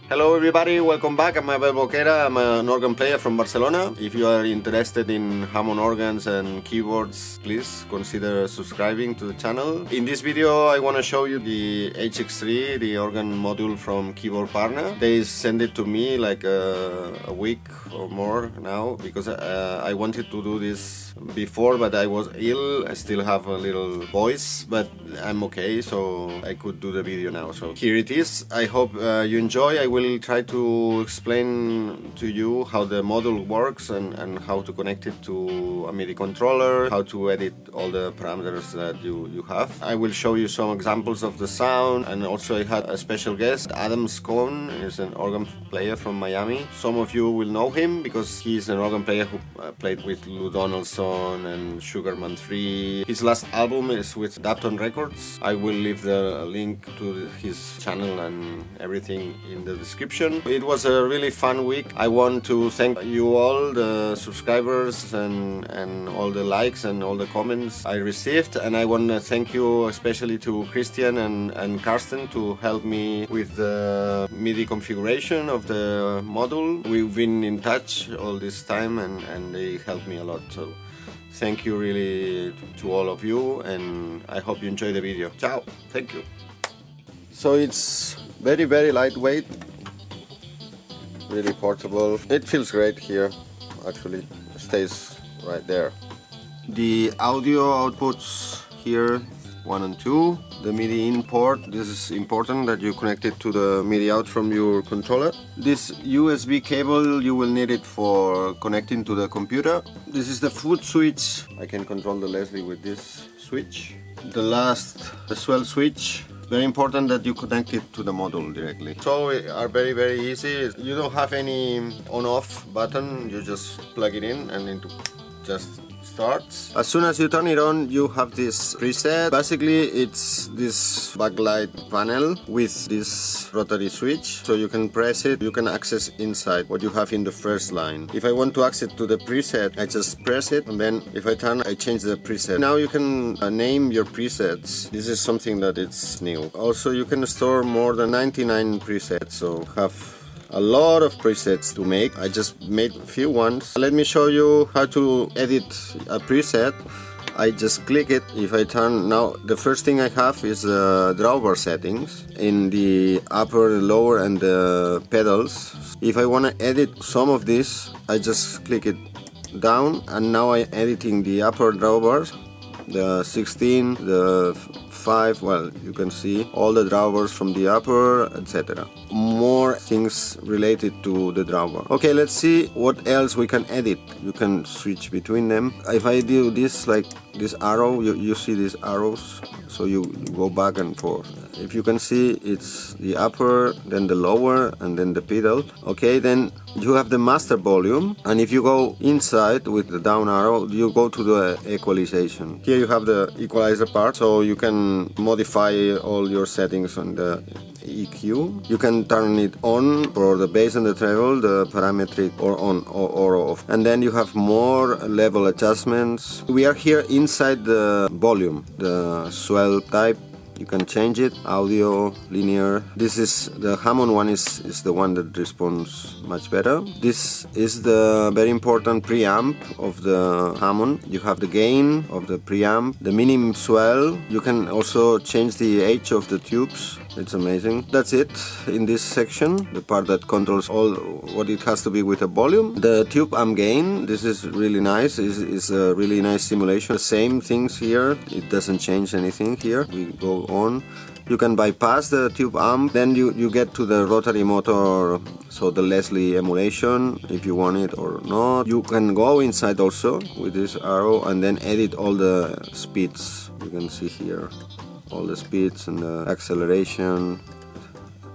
Hello everybody, welcome back. I'm Abel Boquera. I'm an organ player from Barcelona. If you are interested in Hammond organs and keyboards, please consider subscribing to the channel. In this video I want to show you the HX3, the organ module from Keyboard Partner. They sent it to me like a week or more now because I wanted to do this before, but I was ill. I still have a little voice, but I'm okay, so I could do the video now. So here it is. I hope you enjoy. I will try to explain to you how the module works and how to connect it to a MIDI controller, how to edit all the parameters that you have. I will show you some examples of the sound, and also I had a special guest. Adam Scone is an organ player from Miami. Some of you will know him because he's an organ player who played with Lou Donaldson and Sugarman 3. His last album is with Dapton Records. I will leave the link to his channel and everything in the description. It was a really fun week. I want to thank you all, the subscribers and all the likes and all the comments I received, and I want to thank you especially to Christian and Karsten to help me with the MIDI configuration of the module. We've been in touch all this time and they helped me a lot, so thank you really to all of you, and I hope you enjoy the video. Ciao, thank you. So it's very lightweight, really portable. It feels great here, actually. It stays right there. The audio outputs here, 1 and 2. The MIDI in port, this is important that you connect it to the MIDI out from your controller. This USB cable, you will need it for connecting to the computer. This is the foot switch. I can control the Leslie with this switch. The last, the swell switch. Very important that you connect it to the module directly. So it are very easy. You don't have any on-off button. You just plug it in and it just starts. As soon as you turn it on, you have this preset. Basically, it's this backlight panel with this rotary switch. So you can press it, you can access inside what you have in the first line. If I want to access to the preset, I just press it, and then if I turn, I change the preset. Now you can name your presets. This is something that it's new. Also, you can store more than 99 presets, so have a lot of presets to make. I just made a few ones. Let me show you how to edit a preset. I just click it. If I turn now, the first thing I have is drawbar settings in the upper, lower, and the pedals. If I want to edit some of this, I just click it down, and now I'm editing the upper drawbars, the 16, the 5, well, you can see all the drawbars from the upper, etc. More things related to the drawbar. Okay, let's see what else we can edit. You can switch between them. If I do this, like this arrow, you see these arrows, so you go back and forth. If you can see, it's the upper, then the lower, and then the pedal. Okay, then you have the master volume, and if you go inside with the down arrow, you go to the equalization. Here you have the equalizer part, so you can modify all your settings on the EQ. You can turn it on for the bass and the treble, the parametric, or on or off. And then you have more level adjustments. We are here inside the volume, the swell type. You can change it, audio, linear. This is the Hammond one, is the one that responds much better. This is the very important preamp of the Hammond. You have the gain of the preamp, the minimum swell. You can also change the age of the tubes. It's amazing. That's it in this section, the part that controls all what it has to be with a volume. The tube amp gain, this is really nice. Is a really nice simulation. The same things here. It doesn't change anything here. We go on. You can bypass the tube amp. Then you get to the rotary motor, so the Leslie emulation, if you want it or not. You can go inside also with this arrow and then edit all the speeds. You can see here all the speeds and the acceleration.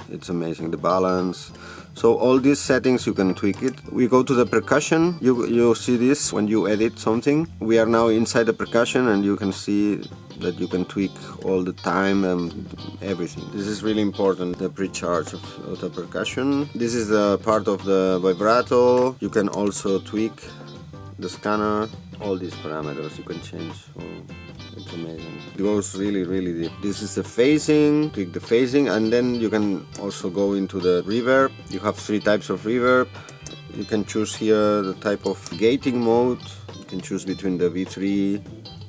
It's amazing, the balance. So all these settings you can tweak it. We go to the percussion. You see this when you edit something. We are now inside the percussion, and you can see that you can tweak all the time and everything. This is really important, the pre-charge of the percussion. This is the part of the vibrato. You can also tweak the scanner. All these parameters you can change. It's amazing. It goes really deep. This is the phasing, click the phasing, and then you can also go into the reverb. You have 3 types of reverb. You can choose here the type of gating mode. You can choose between the V3,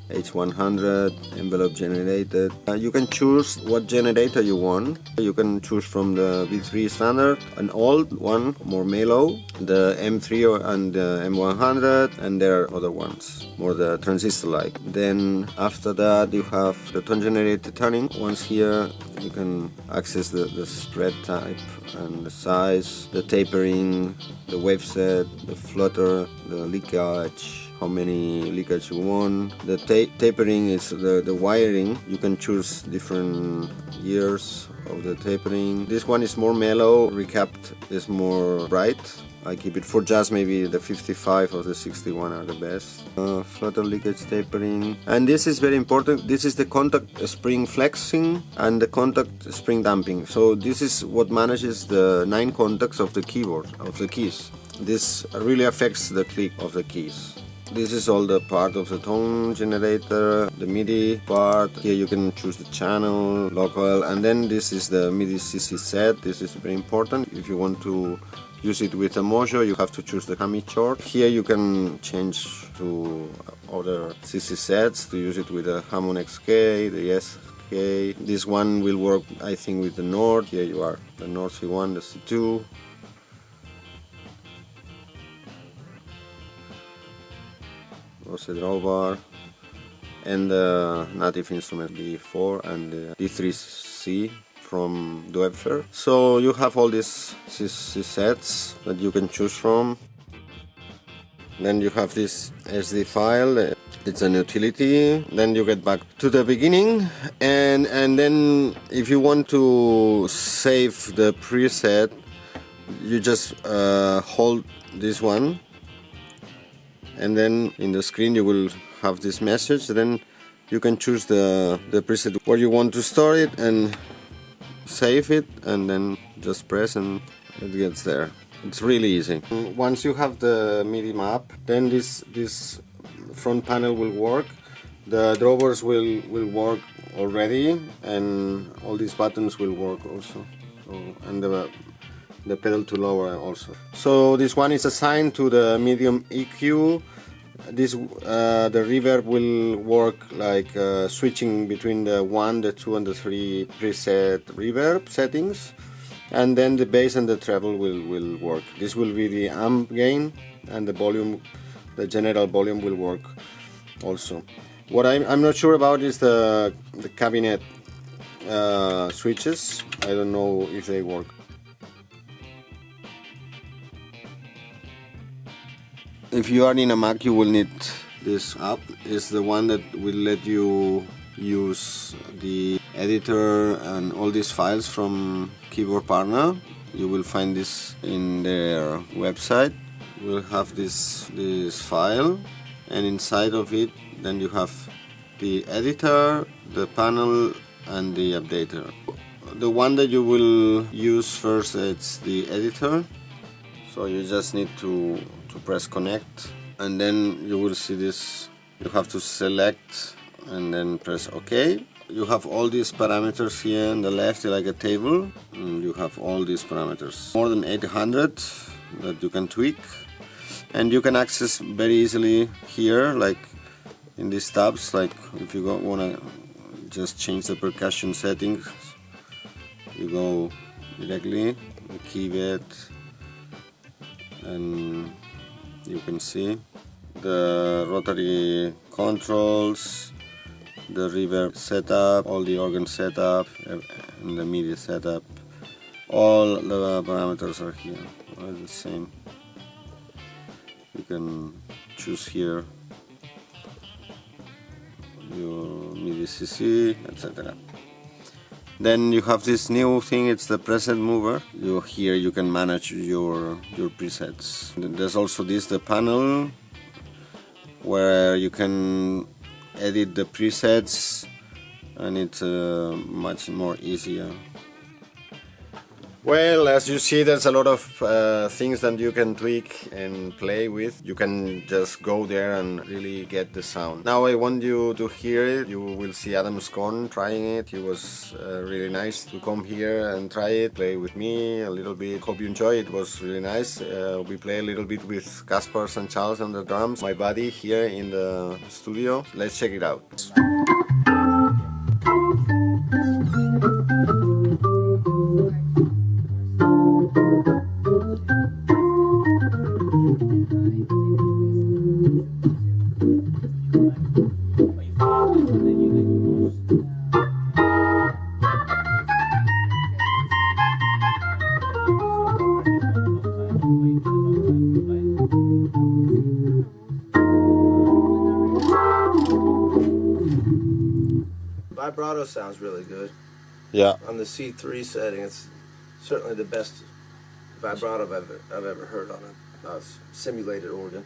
H100, envelope generated. You can choose what generator you want. You can choose from the V3 standard, an old one, more mellow, the M3 and the M100, and there are other ones, more the transistor-like. Then after that you have the tone generated tuning. Once here you can access the spread type and the size, the tapering, the waveset, the flutter, the leakage, how many leakage you want. The tapering is the wiring. You can choose different years of the tapering. This one is more mellow, recapped is more bright. I keep it for just maybe the 55 or the 61 are the best. Flutter leakage tapering. And this is very important. This is the contact spring flexing and the contact spring damping. So this is what manages the 9 contacts of the keyboard, of the keys. This really affects the click of the keys. This is all the part of the tone generator, the MIDI part. Here you can choose the channel, local, and then this is the MIDI CC set. This is very important. If you want to use it with a Mojo, you have to choose the Hammond chord. Here you can change to other CC sets to use it with the Hammond XK, the SK. This one will work, I think, with the Nord. Here you are, the Nord C1, the C2. Also drawbar, and the native instrument D4 and the D3C from Doepfer. So you have all these sets that you can choose from. Then you have this SD file. It's an utility. Then you get back to the beginning, and then if you want to save the preset, you just hold this one. And then in the screen you will have this message. Then you can choose the preset where you want to store it and save it, and then just press and it gets there. It's really easy. Once you have the MIDI map, then this front panel will work. The drawbars will work already, and all these buttons will work also. So, and the pedal to lower also. So this one is assigned to the medium EQ. This the reverb will work like switching between the 1, the 2 and the 3 preset reverb settings, and then the bass and the treble will work. This will be the amp gain, and the volume, the general volume will work also. What I'm not sure about is the cabinet switches. I don't know if they work. If you are in a Mac, you will need this app. It's the one that will let you use the editor and all these files from Keyboard Partner. You will find this in their website. We'll have this file, and inside of it then you have the editor, the panel and the updater. The one that you will use first, it's the editor. So you just need to press connect, and then you will see this. You have to select and then press OK. You have all these parameters here on the left, like a table, and you have all these parameters. More than 800 that you can tweak, and you can access very easily here, like in these tabs. Like if you want to just change the percussion settings, you go directly, the key bed, and you can see the rotary controls, the reverb setup, all the organ setup, and the MIDI setup. All the parameters are here, all the same. You can choose here your MIDI CC, etc. Then you have this new thing, it's the preset mover. Here you can manage your presets. There's also the panel where you can edit the presets, and it's much more easier. Well, as you see, there's a lot of things that you can tweak and play with. You can just go there and really get the sound. Now I want you to hear it. You will see Adam Scone trying it. He was really nice to come here and try it, play with me a little bit. Hope you enjoy it. It was really nice. We play a little bit with Caspars and Charles on the drums. My buddy here in the studio. Let's check it out. Vibrato sounds really good. Yeah. On the C3 setting, it's certainly the best vibrato I've ever heard on a simulated organ.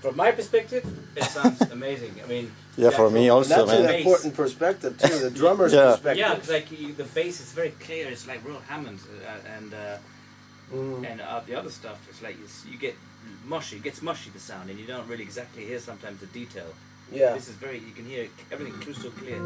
From my perspective, it sounds amazing. I mean, yeah, for me also. That's an important perspective too. The drummer's perspective. Yeah, it's like the bass is very clear. It's like real Hammond, and the other stuff is like you get mushy. It gets mushy, the sound, and you don't really exactly hear sometimes the detail. Yeah. This is very. You can hear everything crystal clear.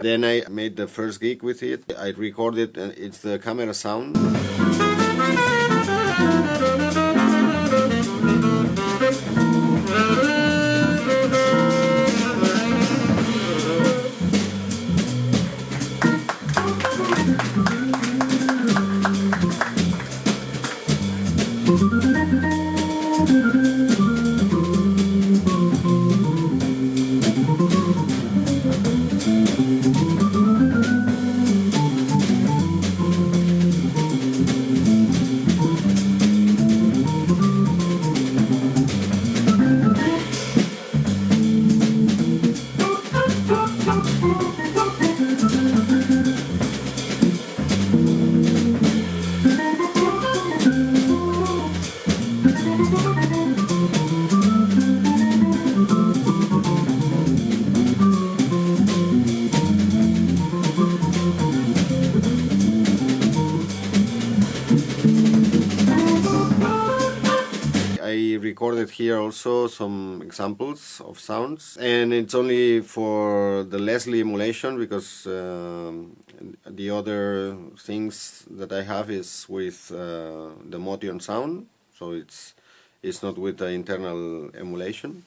Then I made the first gig with it. I recorded, it's the camera sound. Recorded here also some examples of sounds, and it's only for the Leslie emulation because the other things that I have is with the Motion sound, so it's not with the internal emulation.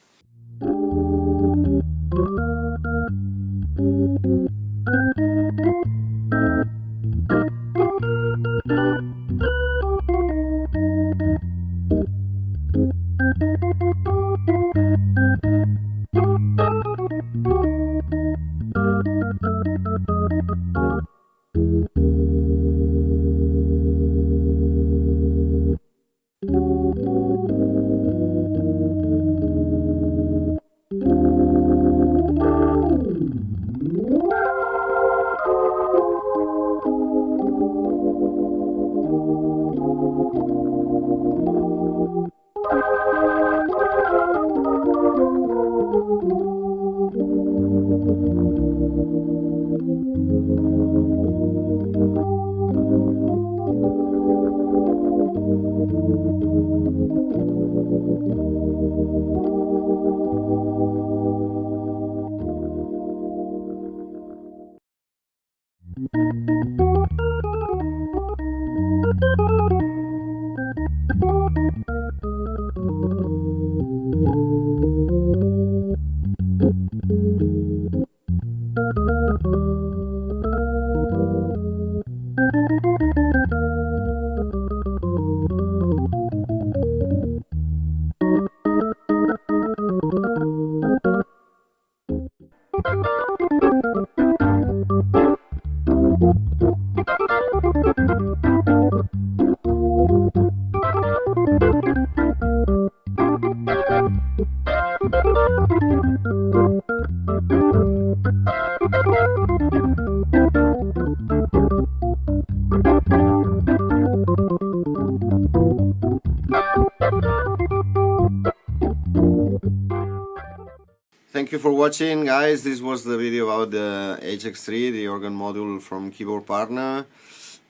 Thank you for watching, guys. This was the video about the HX3, the organ module from Keyboard Partner.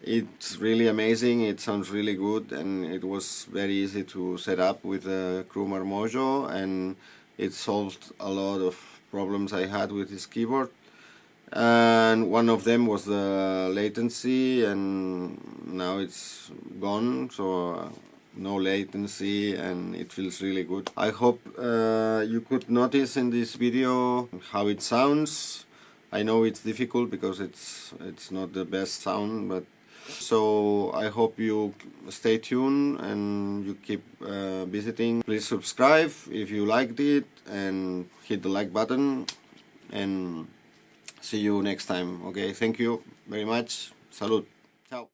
It's really amazing, it sounds really good, and it was very easy to set up with the Crumar Mojo, and it solved a lot of problems I had with this keyboard. And one of them was the latency, and now it's gone, so no latency, and it feels really good. I hope you could notice in this video how it sounds. I know it's difficult because it's not the best sound, but so I hope you stay tuned and you keep visiting. Please subscribe if you liked it and hit the like button, and see you next time. Okay, thank you very much. Salud. Ciao.